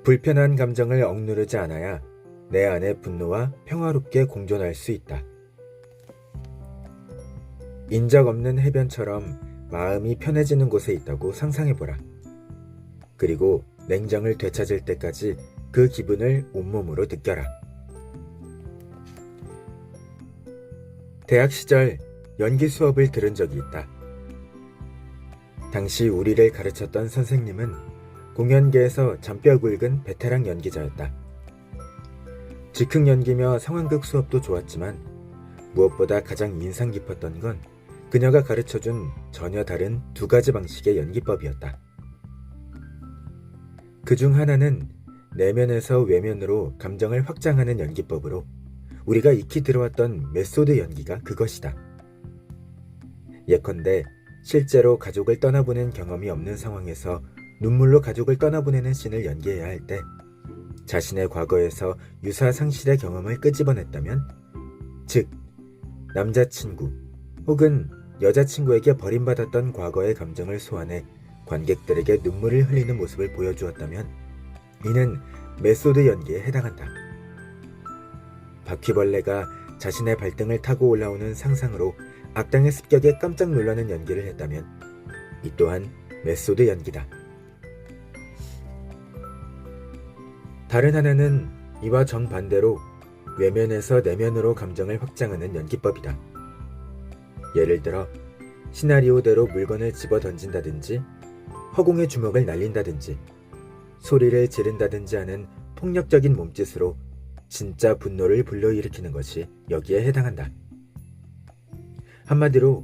불편한 감정을 억누르지 않아야 내 안의 분노와 평화롭게 공존할 수 있다. 인적 없는 해변처럼 마음이 편해지는 곳에 있다고 상상해보라. 그리고 냉정을 되찾을 때까지 그 기분을 온몸으로 느껴라. 대학 시절 연기 수업을 들은 적이 있다. 당시 우리를 가르쳤던 선생님은 공연계에서 잔뼈 굵은 베테랑 연기자였다. 즉흥 연기며 상황극 수업도 좋았지만 무엇보다 가장 인상 깊었던 건 그녀가 가르쳐준 전혀 다른 두 가지 방식의 연기법이었다. 그중 하나는 내면에서 외면으로 감정을 확장하는 연기법으로 우리가 익히 들어왔던 메소드 연기가 그것이다. 예컨대 실제로 가족을 떠나보낸 경험이 없는 상황에서 눈물로 가족을 떠나보내는 씬을 연기해야 할 때 자신의 과거에서 유사상실의 경험을 끄집어냈다면, 즉 남자친구 혹은 여자친구에게 버림받았던 과거의 감정을 소환해 관객들에게 눈물을 흘리는 모습을 보여주었다면 이는 메소드 연기에 해당한다. 바퀴벌레가 자신의 발등을 타고 올라오는 상상으로 악당의 습격에 깜짝 놀라는 연기를 했다면 이 또한 메소드 연기다. 다른 하나는 이와 정반대로 외면에서 내면으로 감정을 확장하는 연기법이다. 예를 들어 시나리오대로 물건을 집어 던진다든지 허공에 주먹을 날린다든지 소리를 지른다든지 하는 폭력적인 몸짓으로 진짜 분노를 불러일으키는 것이 여기에 해당한다. 한마디로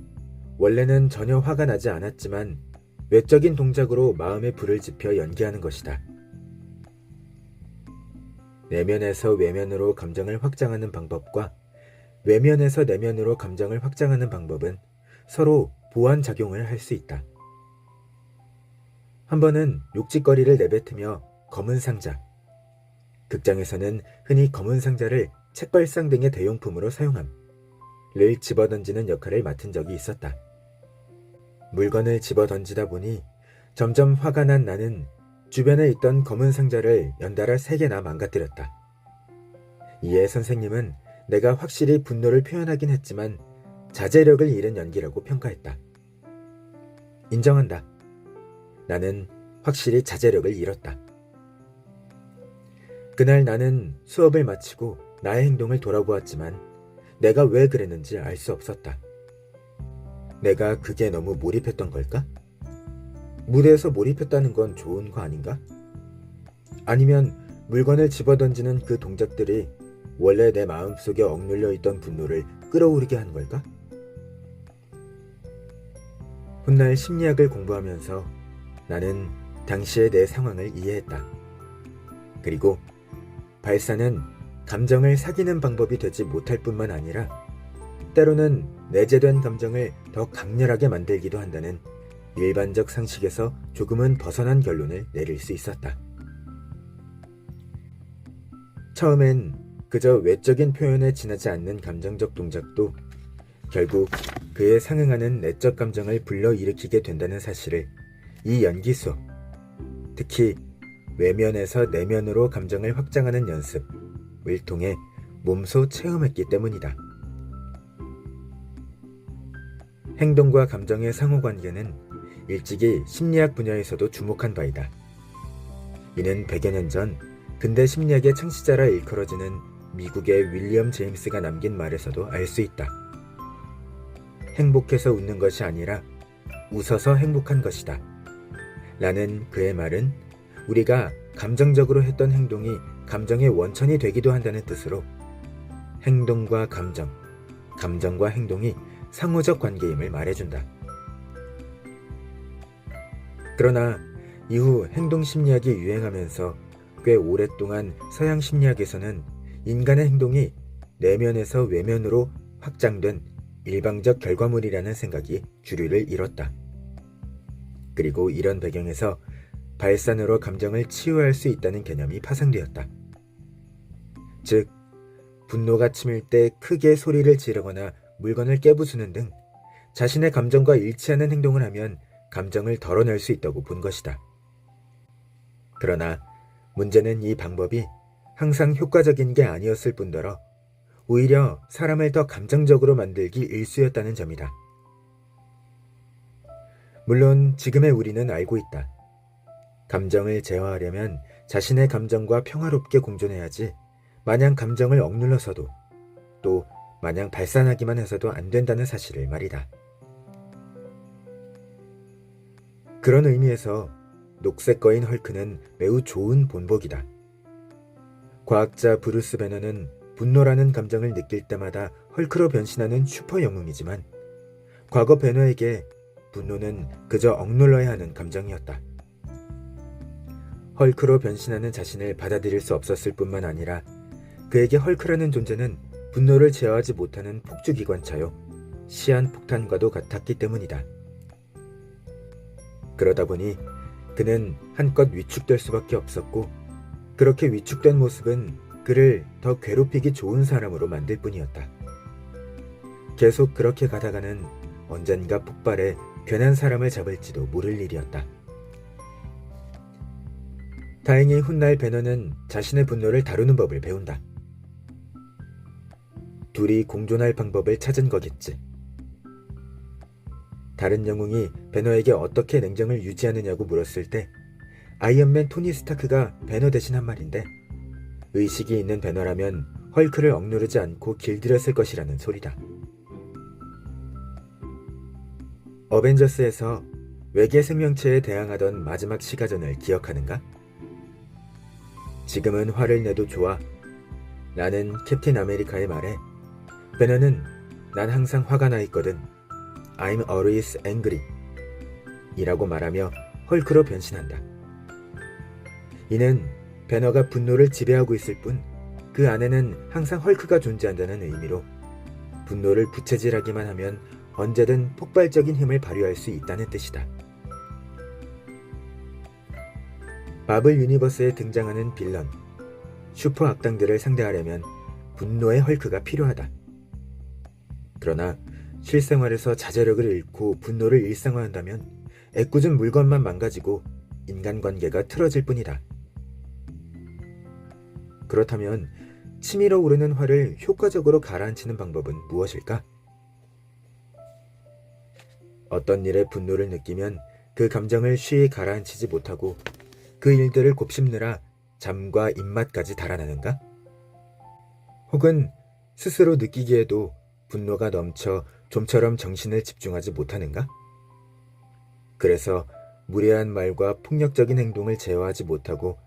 원래는 전혀 화가 나지 않았지만 외적인 동작으로 마음에 불을 지펴 연기하는 것이다. 내면에서 외면으로 감정을 확장하는 방법과 외면에서 내면으로 감정을 확장하는 방법은 서로 보완작용을 할 수 있다. 한 번은 욕짓거리를 내뱉으며 검은 상자, 극장에서는 흔히 검은 상자를 책발상 등의 대용품으로 사용함을 집어던지는 역할을 맡은 적이 있었다. 물건을 집어던지다 보니 점점 화가 난 나는 주변에 있던 검은 상자를 연달아 3개나 망가뜨렸다. 이에 선생님은 내가 확실히 분노를 표현하긴 했지만 자제력을 잃은 연기라고 평가했다. 인정한다. 나는 확실히 자제력을 잃었다. 그날 나는 수업을 마치고 나의 행동을 돌아보았지만 내가 왜 그랬는지 알 수 없었다. 내가 그게 너무 몰입했던 걸까? 무대에서 몰입했다는 건 좋은 거 아닌가? 아니면 물건을 집어던지는 그 동작들이 원래 내 마음속에 억눌려 있던 분노를 끌어오르게 한 걸까? 훗날 심리학을 공부하면서 나는 당시의 내 상황을 이해했다. 그리고 발사는 감정을 사귀는 방법이 되지 못할 뿐만 아니라 때로는 내재된 감정을 더 강렬하게 만들기도 한다는 일반적 상식에서 조금은 벗어난 결론을 내릴 수 있었다. 처음엔 그저 외적인 표현에 지나지 않는 감정적 동작도 결국 그에 상응하는 내적 감정을 불러일으키게 된다는 사실을 이 연기 수업, 특히 외면에서 내면으로 감정을 확장하는 연습을 통해 몸소 체험했기 때문이다. 행동과 감정의 상호관계는 일찍이 심리학 분야에서도 주목한 바이다. 이는 100여 년 전 근대 심리학의 창시자라 일컬어지는 미국의 윌리엄 제임스가 남긴 말에서도 알 수 있다. 행복해서 웃는 것이 아니라 웃어서 행복한 것이다. 라는 그의 말은 우리가 감정적으로 했던 행동이 감정의 원천이 되기도 한다는 뜻으로 행동과 감정, 감정과 행동이 상호적 관계임을 말해준다. 그러나 이후 행동심리학이 유행하면서 꽤 오랫동안 서양 심리학에서는 인간의 행동이 내면에서 외면으로 확장된 일방적 결과물이라는 생각이 주류를 이뤘다. 그리고 이런 배경에서 발산으로 감정을 치유할 수 있다는 개념이 파생되었다. 즉, 분노가 치밀 때 크게 소리를 지르거나 물건을 깨부수는 등 자신의 감정과 일치하는 행동을 하면 감정을 덜어낼 수 있다고 본 것이다. 그러나 문제는 이 방법이 항상 효과적인 게 아니었을 뿐더러 오히려 사람을 더 감정적으로 만들기 일쑤였다는 점이다. 물론 지금의 우리는 알고 있다. 감정을 제어하려면 자신의 감정과 평화롭게 공존해야지 마냥 감정을 억눌러서도 또 마냥 발산하기만 해서도 안 된다는 사실을 말이다. 그런 의미에서 녹색거인 헐크는 매우 좋은 본보기다. 과학자 브루스 배너는 분노라는 감정을 느낄 때마다 헐크로 변신하는 슈퍼 영웅이지만 과거 배너에게 분노는 그저 억눌러야 하는 감정이었다. 헐크로 변신하는 자신을 받아들일 수 없었을 뿐만 아니라 그에게 헐크라는 존재는 분노를 제어하지 못하는 폭주기관차요 시한폭탄과도 같았기 때문이다. 그러다 보니 그는 한껏 위축될 수밖에 없었고 그렇게 위축된 모습은 그를 더 괴롭히기 좋은 사람으로 만들 뿐이었다. 계속 그렇게 가다가는 언젠가 폭발해 괜한 사람을 잡을지도 모를 일이었다. 다행히 훗날 배너는 자신의 분노를 다루는 법을 배운다. 둘이 공존할 방법을 찾은 거겠지. 다른 영웅이 배너에게 어떻게 냉정을 유지하느냐고 물었을 때 아이언맨 토니 스타크가 배너 대신 한 말인데 의식이 있는 배너라면 헐크를 억누르지 않고 길들였을 것이라는 소리다. 어벤져스에서 외계 생명체에 대항하던 마지막 시가전을 기억하는가? 지금은 화를 내도 좋아. 나는 캡틴 아메리카의 말에 배너는 난 항상 화가 나 있거든. I'm always angry 이라고 말하며 헐크로 변신한다. 이는 배너가 분노를 지배하고 있을 뿐 그 안에는 항상 헐크가 존재한다는 의미로 분노를 부채질하기만 하면 언제든 폭발적인 힘을 발휘할 수 있다는 뜻이다. 마블 유니버스에 등장하는 빌런, 슈퍼 악당들을 상대하려면 분노의 헐크가 필요하다. 그러나 실생활에서 자제력을 잃고 분노를 일상화한다면 애꿎은 물건만 망가지고 인간관계가 틀어질 뿐이다. 그렇다면 치밀어 오르는 화를 효과적으로 가라앉히는 방법은 무엇일까? 어떤 일에 분노를 느끼면 그 감정을 쉬이 가라앉히지 못하고 그 일들을 곱씹느라 잠과 입맛까지 달아나는가? 혹은 스스로 느끼기에도 분노가 넘쳐 좀처럼 정신을 집중하지 못하는가? 그래서 무례한 말과 폭력적인 행동을 제어하지 못하고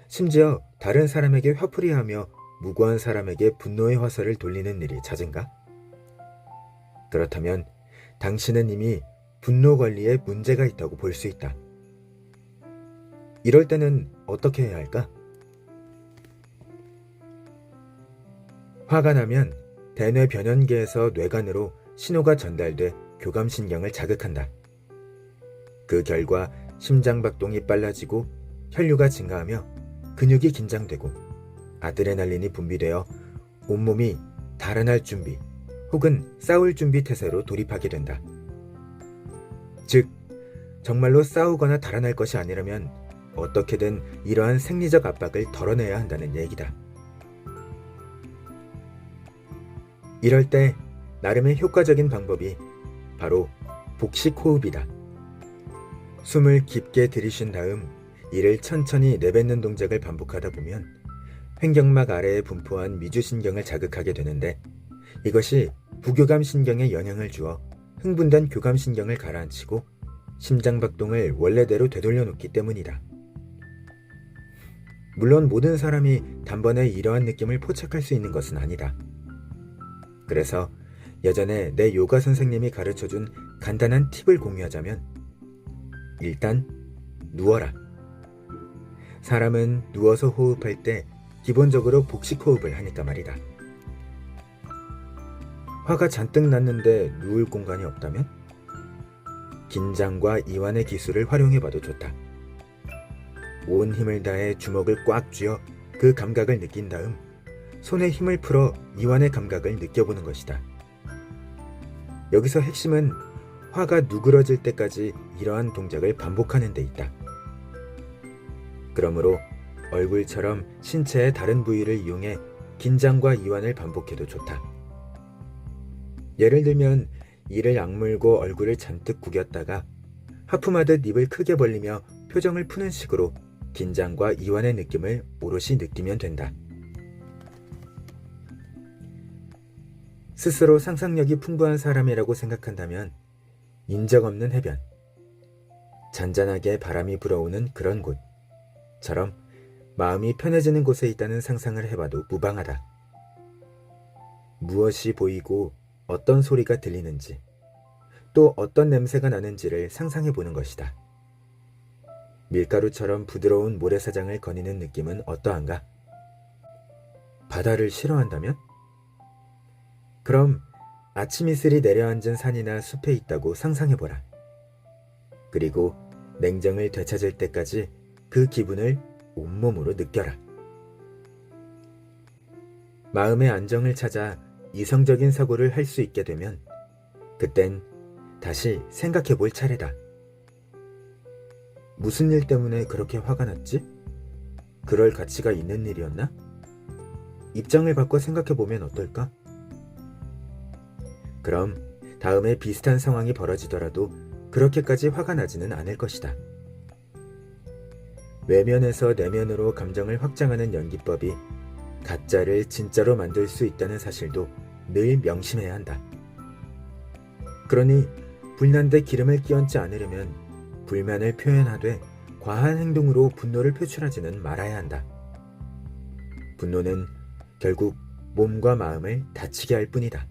심지어 다른 사람에게 화풀이하며 무고한 사람에게 분노의 화살을 돌리는 일이 잦은가? 그렇다면 당신은 이미 분노 관리에 문제가 있다고 볼 수 있다. 이럴 때는 어떻게 해야 할까? 화가 나면 대뇌 변연계에서 뇌간으로 신호가 전달돼 교감신경을 자극한다. 그 결과 심장박동이 빨라지고 혈류가 증가하며 근육이 긴장되고 아드레날린이 분비되어 온몸이 달아날 준비 혹은 싸울 준비 태세로 돌입하게 된다. 즉, 정말로 싸우거나 달아날 것이 아니라면 어떻게든 이러한 생리적 압박을 덜어내야 한다는 얘기다. 이럴 때 나름의 효과적인 방법이 바로 복식호흡이다. 숨을 깊게 들이쉰 다음 이를 천천히 내뱉는 동작을 반복하다 보면 횡격막 아래에 분포한 미주신경을 자극하게 되는데 이것이 부교감신경에 영향을 주어 흥분된 교감신경을 가라앉히고 심장박동을 원래대로 되돌려 놓기 때문이다. 물론 모든 사람이 단번에 이러한 느낌을 포착할 수 있는 것은 아니다. 그래서 예전에 내 요가 선생님이 가르쳐준 간단한 팁을 공유하자면 일단 누워라. 사람은 누워서 호흡할 때 기본적으로 복식호흡을 하니까 말이다. 화가 잔뜩 났는데 누울 공간이 없다면 긴장과 이완의 기술을 활용해봐도 좋다. 온 힘을 다해 주먹을 꽉 쥐어 그 감각을 느낀 다음 손에 힘을 풀어 이완의 감각을 느껴보는 것이다. 여기서 핵심은 화가 누그러질 때까지 이러한 동작을 반복하는 데 있다. 그러므로 얼굴처럼 신체의 다른 부위를 이용해 긴장과 이완을 반복해도 좋다. 예를 들면 이를 악물고 얼굴을 잔뜩 구겼다가 하품하듯 입을 크게 벌리며 표정을 푸는 식으로 긴장과 이완의 느낌을 오롯이 느끼면 된다. 스스로 상상력이 풍부한 사람이라고 생각한다면 인적 없는 해변, 잔잔하게 바람이 불어오는 그런 곳처럼 마음이 편해지는 곳에 있다는 상상을 해봐도 무방하다. 무엇이 보이고 어떤 소리가 들리는지, 또 어떤 냄새가 나는지를 상상해 보는 것이다. 밀가루처럼 부드러운 모래사장을 거니는 느낌은 어떠한가? 바다를 싫어한다면? 그럼 아침 이슬이 내려앉은 산이나 숲에 있다고 상상해보라. 그리고 냉정을 되찾을 때까지 그 기분을 온몸으로 느껴라. 마음의 안정을 찾아 이성적인 사고를 할 수 있게 되면 그땐 다시 생각해볼 차례다. 무슨 일 때문에 그렇게 화가 났지? 그럴 가치가 있는 일이었나? 입장을 바꿔 생각해보면 어떨까? 그럼 다음에 비슷한 상황이 벌어지더라도 그렇게까지 화가 나지는 않을 것이다. 외면에서 내면으로 감정을 확장하는 연기법이 가짜를 진짜로 만들 수 있다는 사실도 늘 명심해야 한다. 그러니 불난데 기름을 끼얹지 않으려면 불만을 표현하되 과한 행동으로 분노를 표출하지는 말아야 한다. 분노는 결국 몸과 마음을 다치게 할 뿐이다.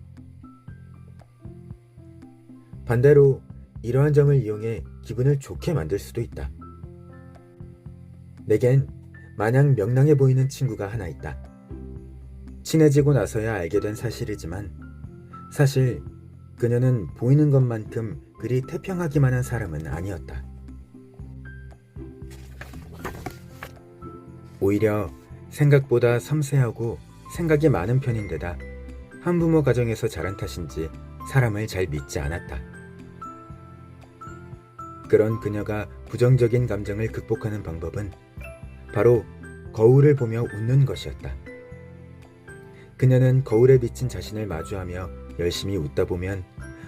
반대로 이러한 점을 이용해 기분을 좋게 만들 수도 있다. 내겐 마냥 명랑해 보이는 친구가 하나 있다. 친해지고 나서야 알게 된 사실이지만 사실 그녀는 보이는 것만큼 그리 태평하기만 한 사람은 아니었다. 오히려 생각보다 섬세하고 생각이 많은 편인데다 한부모 가정에서 자란 탓인지 사람을 잘 믿지 않았다. 그런 그녀가 부정적인 감정을 극복하는 방법은 바로 거울을 보며 웃는 것이었다. 그녀는 거울에 비친 자신을 마주하며 열심히 웃다 보면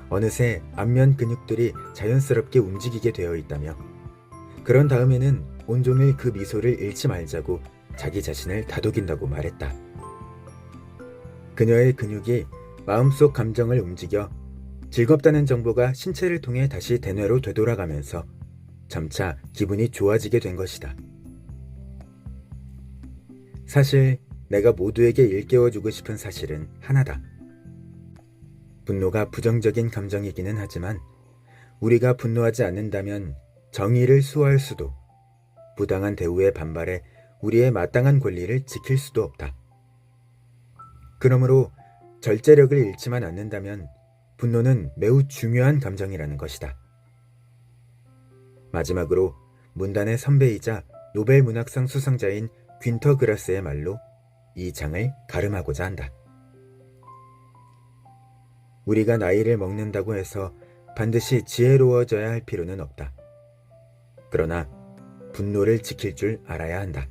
어느새 안면 근육들이 자연스럽게 움직이게 되어 있다며 그런 다음에는 온종일 그 미소를 잃지 말자고 자기 자신을 다독인다고 말했다. 그녀의 근육이 마음속 감정을 움직여 즐겁다는 정보가 신체를 통해 다시 대뇌로 되돌아가면서 점차 기분이 좋아지게 된 것이다. 사실 내가 모두에게 일깨워주고 싶은 사실은 하나다. 분노가 부정적인 감정이기는 하지만 우리가 분노하지 않는다면 정의를 수호할 수도, 부당한 대우에 반발해 우리의 마땅한 권리를 지킬 수도 없다. 그러므로 절제력을 잃지만 않는다면 분노는 매우 중요한 감정이라는 것이다. 마지막으로 문단의 선배이자 노벨 문학상 수상자인 귄터 그라스의 말로 이 장을 가름하고자 한다. 우리가 나이를 먹는다고 해서 반드시 지혜로워져야 할 필요는 없다. 그러나 분노를 지킬 줄 알아야 한다.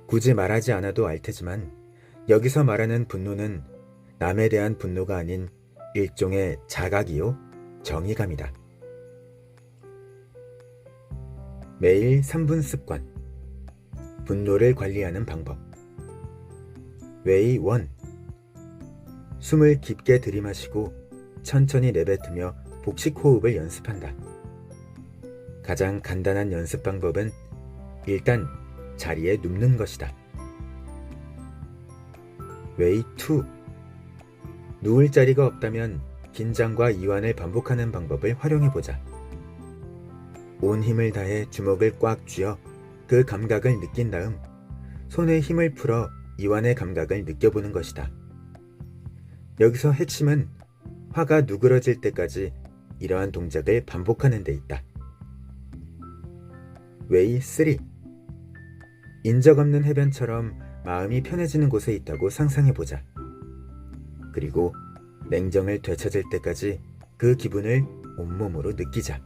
굳이 말하지 않아도 알 테지만 여기서 말하는 분노는 남에 대한 분노가 아닌 일종의 자각이요 정의감이다. 매일 3분 습관. 분노를 관리하는 방법. 웨이 1. 숨을 깊게 들이마시고 천천히 내뱉으며 복식 호흡을 연습한다. 가장 간단한 연습 방법은 일단 자리에 눕는 것이다. 웨이 2. 누울 자리가 없다면 긴장과 이완을 반복하는 방법을 활용해보자. 온 힘을 다해 주먹을 꽉 쥐어 그 감각을 느낀 다음 손에 힘을 풀어 이완의 감각을 느껴보는 것이다. 여기서 핵심은 화가 누그러질 때까지 이러한 동작을 반복하는 데 있다. 웨이 3. 인적 없는 해변처럼 마음이 편해지는 곳에 있다고 상상해보자. 그리고 냉정을 되찾을 때까지 그 기분을 온몸으로 느끼자.